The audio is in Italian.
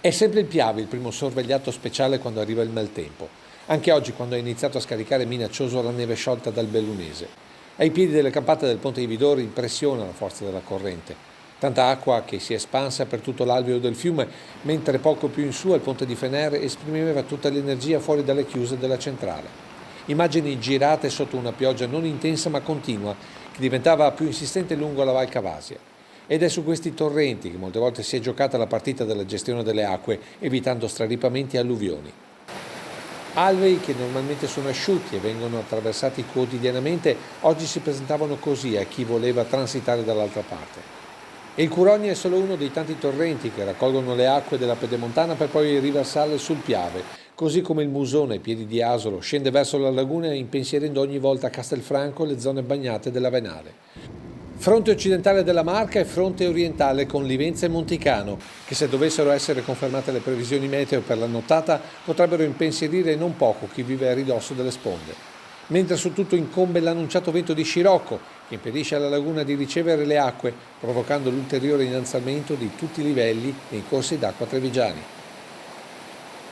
È sempre il Piave il primo sorvegliato speciale quando arriva il maltempo. Anche oggi, quando ha iniziato a scaricare minaccioso la neve sciolta dal Bellunese. Ai piedi delle campate del Ponte di Vidori impressiona la forza della corrente. Tanta acqua che si è espansa per tutto l'alveo del fiume, mentre poco più in su al Ponte di Fener esprimeva tutta l'energia fuori dalle chiuse della centrale. Immagini girate sotto una pioggia non intensa ma continua, che diventava più insistente lungo la Val Cavasia. Ed è su questi torrenti che molte volte si è giocata la partita della gestione delle acque, evitando straripamenti e alluvioni. Alvei che normalmente sono asciutti e vengono attraversati quotidianamente, oggi si presentavano così a chi voleva transitare dall'altra parte. E il Curogna è solo uno dei tanti torrenti che raccolgono le acque della pedemontana per poi riversarle sul Piave, così come il Musone, ai piedi di Asolo, scende verso la laguna impensierendo ogni volta a Castelfranco le zone bagnate della Venale. Fronte occidentale della Marca e fronte orientale con Livenza e Monticano, che se dovessero essere confermate le previsioni meteo per la nottata potrebbero impensierire non poco chi vive a ridosso delle sponde. Mentre su tutto incombe l'annunciato vento di scirocco, che impedisce alla laguna di ricevere le acque, provocando l'ulteriore innalzamento di tutti i livelli nei corsi d'acqua trevigiani.